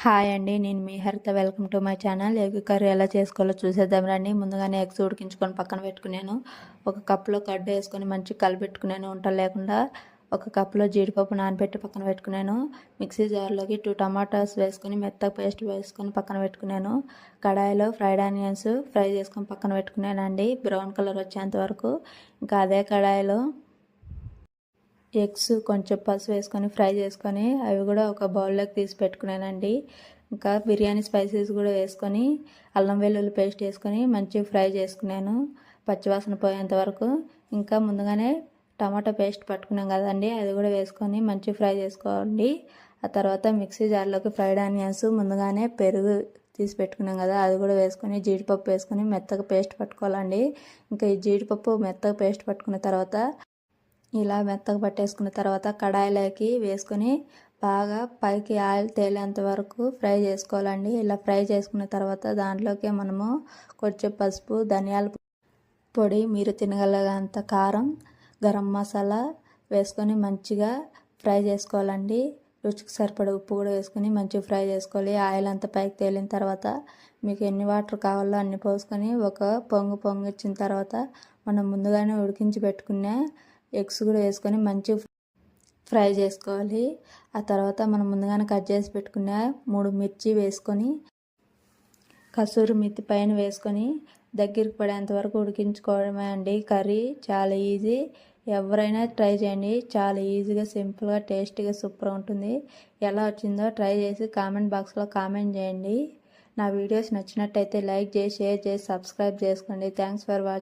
Hi అండి, నేను మీ హరిత. Welcome to my channel. Egg curry ఎలా చేసుకోవాలో చూసేద్దాం రండి. ముందుగానే ఎగ్స్ ఉడికించుకొని పక్కన పెట్టుకున్నాను. ఒక కప్లో కడ్డు వేసుకొని మంచిగా కలిపెట్టుకున్నాను ఉంటలు లేకుండా. ఒక కప్లో జీడిపప్పు నానబెట్టి పక్కన పెట్టుకున్నాను. మిక్సీ జార్లోకి 2 టమాటాస్ వేసుకొని మెత్తగా పేస్ట్ వేసుకొని పక్కన పెట్టుకున్నాను. కడాయిలో ఫ్రైడ్ ఆనియన్స్ ఫ్రై చేసుకొని పక్కన పెట్టుకున్నానండి, బ్రౌన్ కలర్ వచ్చేంత వరకు. ఇంకా అదే కడాయిలో ఎగ్స్ కొంచెం పసుపు వేసుకొని ఫ్రై చేసుకొని అవి కూడా ఒక బౌల్లోకి తీసి పెట్టుకున్నానండి. ఇంకా బిర్యానీ స్పైసెస్ కూడా వేసుకొని అల్లం వెల్లుల్లి పేస్ట్ వేసుకొని మంచిగా ఫ్రై చేసుకున్నాను పచ్చివాసన పోయేంత వరకు. ఇంకా ముందుగానే టమాటా పేస్ట్ పట్టుకున్నాం కదండి, అది కూడా వేసుకొని మంచిగా ఫ్రై చేసుకోండి. ఆ తర్వాత మిక్సీ జార్లోకి ఫ్రైడ్ ఆనియన్స్, ముందుగానే పెరుగు తీసి పెట్టుకున్నాం కదా, అది కూడా వేసుకొని జీడిపప్పు వేసుకొని మెత్తగా పేస్ట్ పట్టుకోవాలండి. ఇంకా ఈ జీడిపప్పు మెత్తగా పేస్ట్ పట్టుకున్న తర్వాత ఇలా మెత్తగా పట్టేసుకున్న తర్వాత కడాయిలోకి వేసుకొని బాగా పైకి ఆయిల్ తేలేంత వరకు ఫ్రై చేసుకోవాలండి. ఇలా ఫ్రై చేసుకున్న తర్వాత దాంట్లోకి మనము కొంచెం పసుపు, ధనియాల పొడి, మీరు తినగలిగేంత కారం, గరం మసాలా వేసుకొని మంచిగా ఫ్రై చేసుకోవాలండి. రుచికి సరిపడే ఉప్పు కూడా వేసుకొని మంచిగా ఫ్రై చేసుకోవాలి. ఆయిల్ అంతా పైకి తేలిన తర్వాత మీకు ఎన్ని వాటర్ కావాలో అన్ని పోసుకొని ఒక పొంగు వచ్చిన తర్వాత మనం ముందుగానే ఉడికించి పెట్టుకున్న ఎగ్స్ కూడా వేసుకొని మంచిగా ఫ్రై చేసుకోవాలి. ఆ తర్వాత మనం ముందుగానే కట్ చేసి పెట్టుకున్న 3 మిర్చి వేసుకొని కసూరి మెతి పైన వేసుకొని దగ్గరికి పడేంత వరకు ఉడికించుకోవడమే అండి. కర్రీ చాలా ఈజీ, ఎవరైనా ట్రై చేయండి. చాలా ఈజీగా, సింపుల్గా, టేస్టీగా సూపర్ ఉంటుంది. ఎలా వచ్చిందో ట్రై చేసి కామెంట్ బాక్స్లో కామెంట్ చేయండి. నా వీడియోస్ నచ్చినట్టయితే లైక్ చేసి, షేర్ చేసి, సబ్స్క్రైబ్ చేసుకోండి. Thanks for watching.